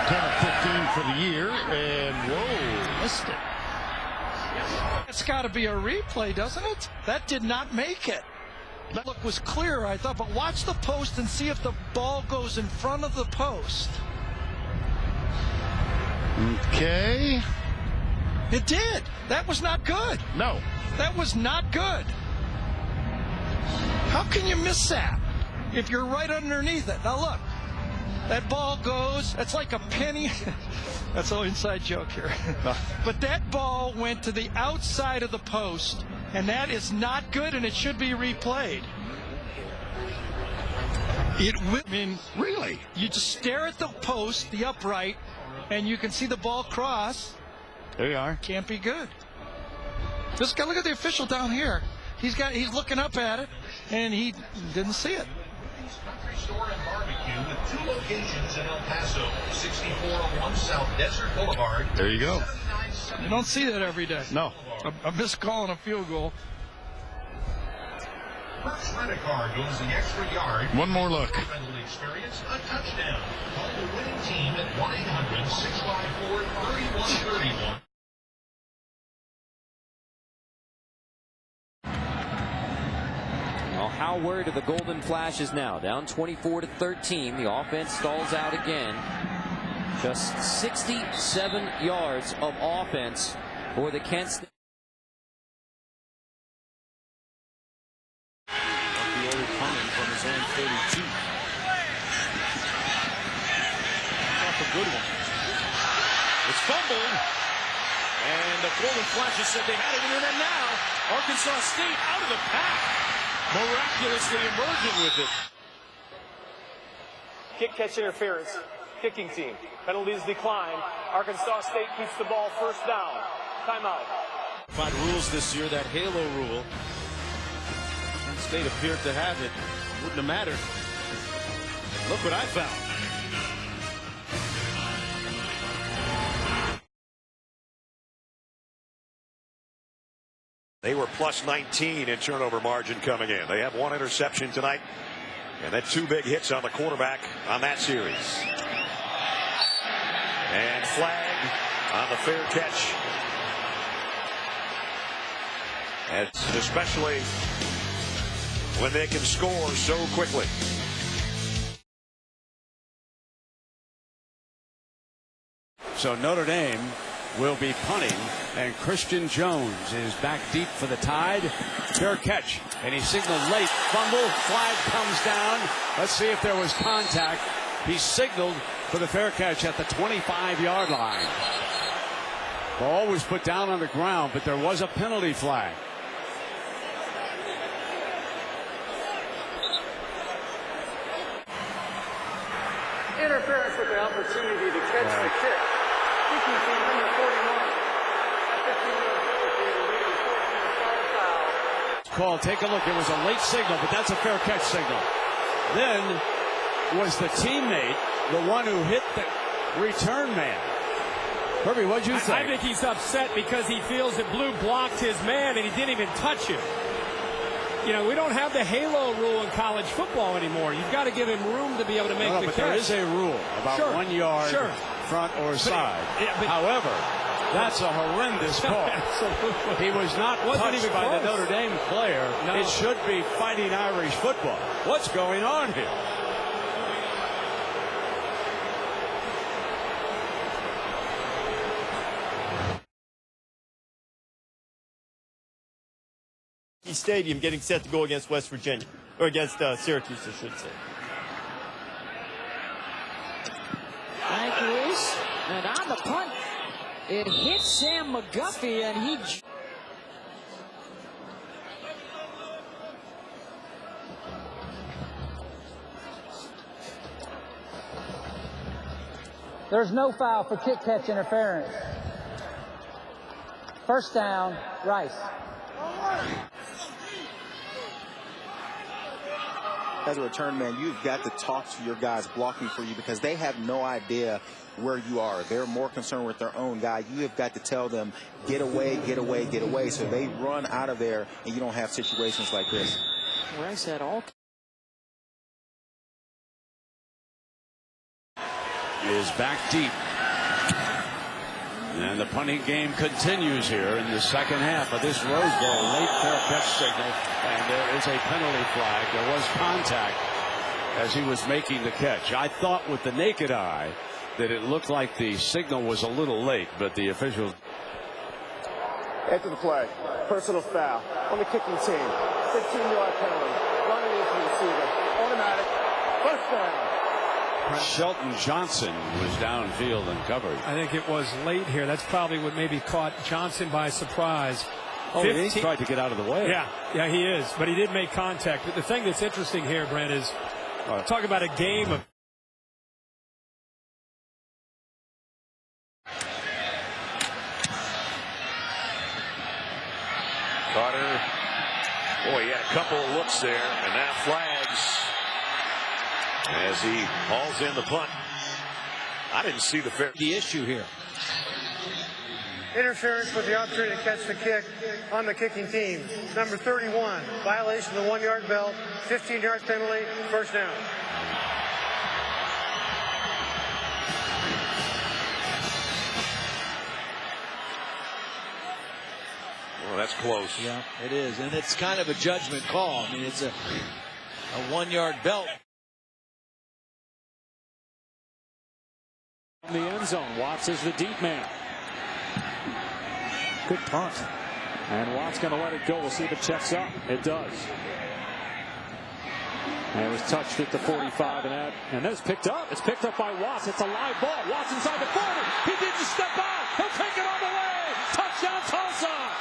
10 of 15 for the year, and whoa, missed it. It's got to be a replay, doesn't it? That did not make it. That look was clear, I thought, but watch the post and see if the ball goes in front of the post. Okay. It did. That was not good. No. That was not good. How can you miss that if you're right underneath it? Now look, that ball goes, it's like a penny. That's an inside joke here. But that ball went to the outside of the post, and that is not good, and it should be replayed. I mean, Really? you just stare at the post, the upright, and you can see the ball cross. There you are. Can't be good. This guy, look at the official down here. He's looking up at it, and he didn't see it. Country Store and Barbecue with 2 locations in El Paso, 6401 South Desert Boulevard. There you go. You don't see that every day. No. A missed call and a field goal. First rent-a-car goes the extra yard. One more look. Friendly experience, a touchdown. Call the winning team at 1-800-654-3131. Well, how worried are the Golden Flashes now? Down 24-13. The offense stalls out again. Just 67 yards of offense for the Kent State. Coming from his own 32. Off a good one. It's fumbled. And the Golden Flashes said they had it in the net now. Arkansas State out of the pack. Miraculously emerging with it. Kick catch interference. Kicking team. Penalties decline. Arkansas State keeps the ball first down. Timeout. Find rules this year, that halo rule. Penn State appeared to have it. Wouldn't have mattered. Look what I found. They were plus 19 in turnover margin coming in. They have 1 interception tonight, and then 2 big hits on the quarterback on that series. And flag on the fair catch. And especially when they can score so quickly. So Notre Dame will be punting, and Christian Jones is back deep for the Tide. Fair catch, and he signaled late. Fumble, flag comes down. Let's see if there was contact. He signaled for the fair catch at the 25-yard line. Ball was put down on the ground, but there was a penalty flag. Interference with the opportunity to catch the kick. Kicking team number 41. Call, take a look. It was a late signal, but that's a fair catch signal. Then was the teammate the one who hit the return man. Herbie, what'd you think? I think he's upset because he feels that Blue blocked his man and he didn't even touch him. You know, we don't have the halo rule in college football anymore. You've got to give him room to be able to make the but catch. there is a rule about 1 yard front or side. However, that's a horrendous call. He was not touched by the Notre Dame player. No. It should be Fighting Irish football. What's going on here? Stadium getting set to go against West Virginia, or against Syracuse, I should say. Thank you, Reese. And on the punt, it hit Sam McGuffey, and he... There's no foul for kick catch interference. First down, Rice. As a return man, you've got to talk to your guys blocking for you because they have no idea where you are. They're more concerned with their own guy. You have got to tell them, get away, get away, get away. So they run out of there, and you don't have situations like this. Rice had all is back deep. And the punting game continues here in the second half of this Rose Bowl. Late fair catch signal, and there is a penalty flag. There was contact as he was making the catch. I thought with the naked eye that it looked like the signal was a little late, but the officials. After the play, personal foul on the kicking team. 15-yard penalty. Running into the receiver. Automatic. First down. Shelton Johnson was downfield and covered. I think it was late here. That's probably what maybe caught Johnson by surprise. Oh, he tried to get out of the way. Yeah, he is. But he did make contact. But the thing that's interesting here, Brent, is talk about a game of. Carter, boy, he had a couple of looks there, and that flags as he hauls in the punt. I didn't see the issue here. Interference with the opportunity to catch the kick on the kicking team. Number 31, violation of the 1-yard belt, 15-yard penalty, first down. Well, that's close. Yeah, it is. And it's kind of a judgment call. I mean, it's a 1-yard belt. In the end zone, Watts is the deep man. Good punt. And Watts going to let it go. We'll see if it checks up. It does. And it was touched at the 45, and then it's picked up. It's picked up by Watts. It's a live ball. Watts inside the 40. He didn't step out. He'll take it all the way. Touchdown, Tulsa.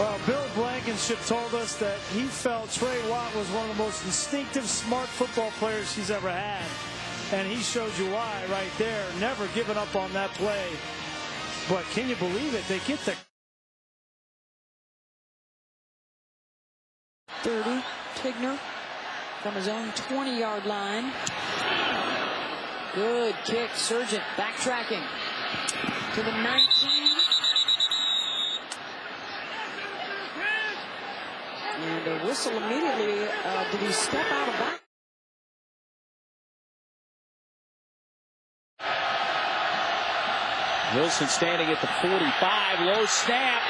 Well, Bill Blankenship told us that he felt Trey Watt was one of the most instinctive, smart football players he's ever had. And he showed you why right there. Never giving up on that play. But can you believe it? They get the 30, Tigner from his own 20-yard line. Good kick, Surgent backtracking to the 19. And a whistle immediately. Did he step out of bounds? Wilson standing at the 45. Low snap.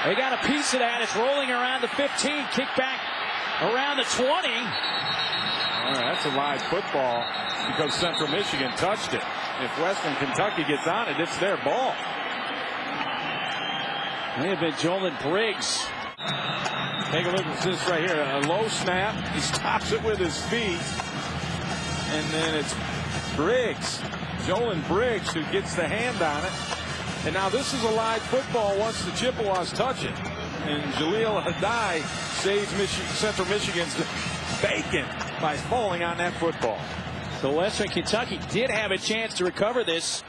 They got a piece of that. It's rolling around the 15. Kick back around the 20. That's a live football because Central Michigan touched it. If Western Kentucky gets on it, it's their ball. May have been Jolin Briggs. Take a look at this right here. A low snap. He stops it with his feet. And then it's Briggs. Jolin Briggs who gets the hand on it. And now this is a live football once the Chippewas touch it. And Jaleel Hadai saves Central Michigan's bacon by falling on that football. So Western Kentucky did have a chance to recover this,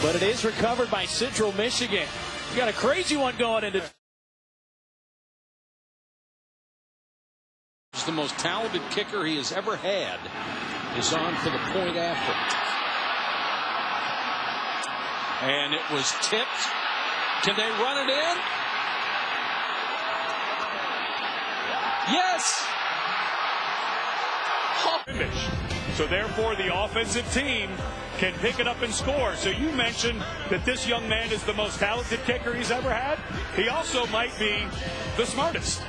but it is recovered by Central Michigan. You got a crazy one going into. The most talented kicker he has ever had is on for the point after. And it was tipped. Can they run it in? Yes! So therefore the offensive team can pick it up and score. So you mentioned that this young man is the most talented kicker he's ever had. He also might be the smartest.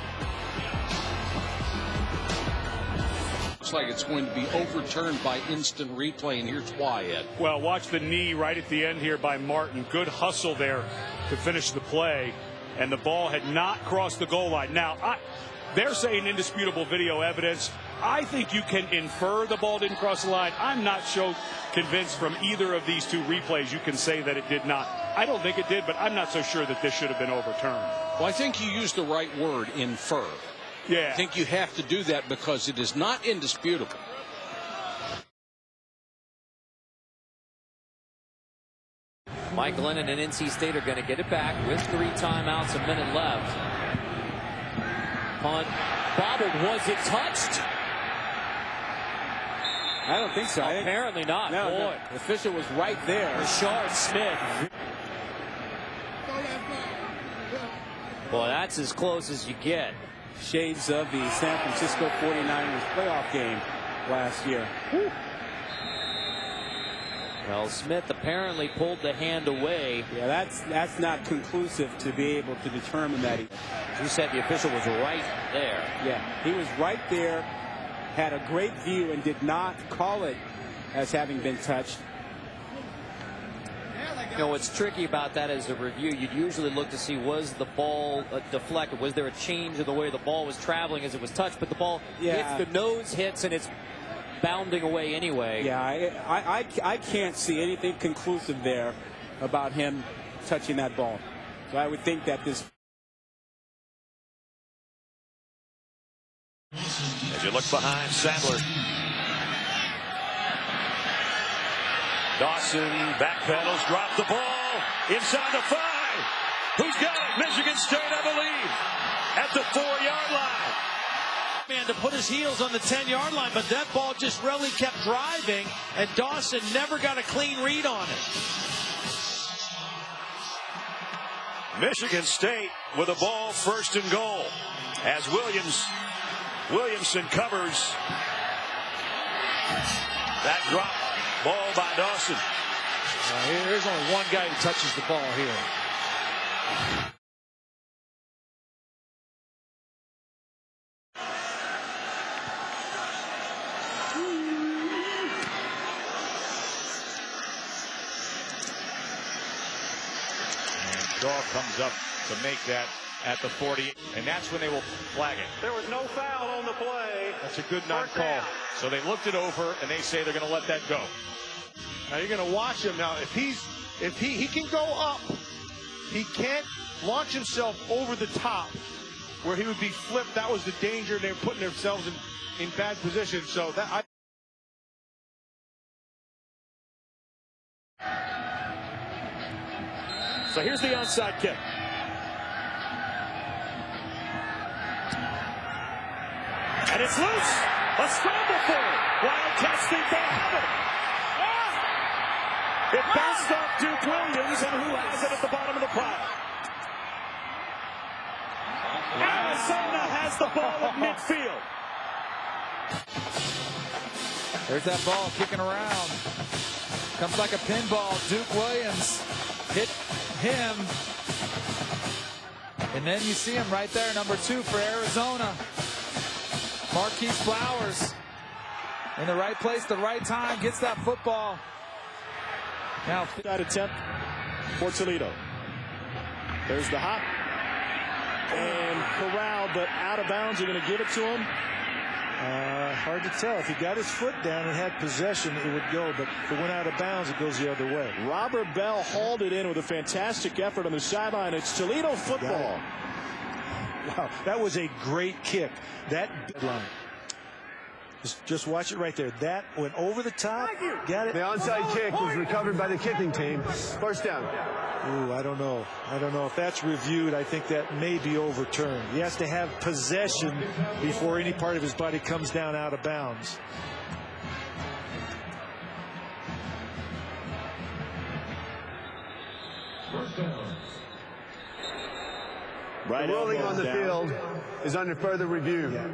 Looks like it's going to be overturned by instant replay, and here's why, Ed. Well, watch the knee right at the end here by Martin. Good hustle there to finish the play, and the ball had not crossed the goal line. Now, they're saying indisputable video evidence. I think you can infer the ball didn't cross the line. I'm not so convinced from either of these two replays you can say that it did not. I don't think it did, but I'm not so sure that this should have been overturned. Well, I think you used the right word, infer. Yeah. I think you have to do that because it is not indisputable. Mike Lennon and NC State are going to get it back with 3 timeouts, a minute left. Punt bobbled. Was it touched? I don't think so. Apparently not. No, Boy. no. The official was right there. Rashard Smith. Well, that's as close as you get. Shades of the San Francisco 49ers playoff game last year. Well, Smith apparently pulled the hand away. Yeah, that's not conclusive to be able to determine that. You said the official was right there. Yeah, he was right there, had a great view, and did not call it as having been touched. You know, what's tricky about that as a review, you'd usually look to see, was the ball deflected? Was there a change in the way the ball was traveling as it was touched? But the ball hits, the nose hits, and it's bounding away anyway. Yeah, I can't see anything conclusive there about him touching that ball. So I would think that this... As you look behind Sadler. Dawson backpedals, drop the ball inside the 5. Who's got it? Michigan State, I believe, at the 4-yard line. Man, to put his heels on the 10-yard line, but that ball just really kept driving, and Dawson never got a clean read on it. Michigan State with a ball, 1st and goal, as Williamson covers that drop ball by Dawson. Here's only one guy who touches the ball here. Shaw comes up to make that at the 40, and that's when they will flag it. There was no foul on the play. That's a good non-call. So they looked it over, and they say they're going to let that go. Now you're going to watch him. Now, if he can go up, he can't launch himself over the top where he would be flipped. That was the danger. They're putting themselves in bad position. So that So here's the onside kick. And it's loose. A scramble for it. Wildcats think they have it. It bounced off Duke Williams, and who has it at the bottom of the pile? Arizona has the ball at midfield. There's that ball kicking around. Comes like a pinball. Duke Williams hit him. And then you see him right there, number 2 for Arizona. Marquise Flowers in the right place, the right time, gets that football. Now, that attempt for Toledo. There's the hop. And corralled, but out of bounds. They're going to give it to him. Hard to tell. If he got his foot down and had possession, it would go. But if it went out of bounds, it goes the other way. Robert Bell hauled it in with a fantastic effort on the sideline. It's Toledo football. Wow, that was a great kick. That line. Just watch it right there. That went over the top. Got it. The onside kick was recovered by the kicking team. 1st down. Ooh, I don't know. I don't know if that's reviewed. I think that may be overturned. He has to have possession before any part of his body comes down out of bounds. Right, the ruling on the field is under further review. Yeah.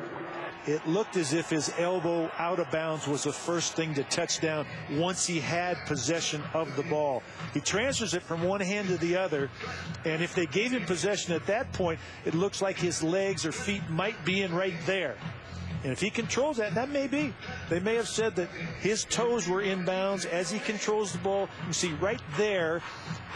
It looked as if his elbow out of bounds was the first thing to touch down once he had possession of the ball. He transfers it from one hand to the other, and if they gave him possession at that point, it looks like his legs or feet might be in right there. And if he controls that, that may be. They may have said that his toes were in bounds as he controls the ball. You see right there,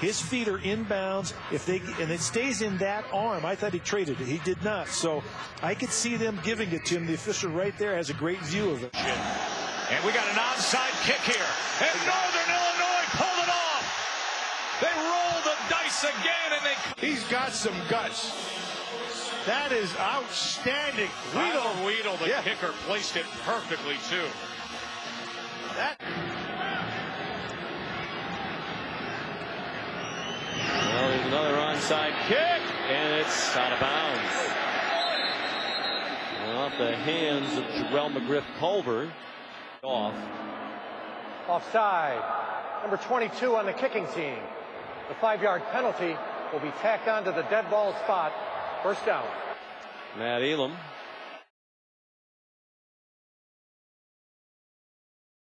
his feet are in bounds. And it stays in that arm. I thought he traded it. He did not. So I could see them giving it to him. The official right there has a great view of it. And we got an onside kick here. And Northern Illinois pulled it off. They roll the dice again, and he's got some guts. That is outstanding. Weedle, the kicker, placed it perfectly, too. Well, there's another onside kick, and it's out of bounds. Off the hands of Jarrell McGriff-Culver. Offside. Number 22 on the kicking team. The 5-yard penalty will be tacked onto the dead ball spot. 1st down. Matt Elam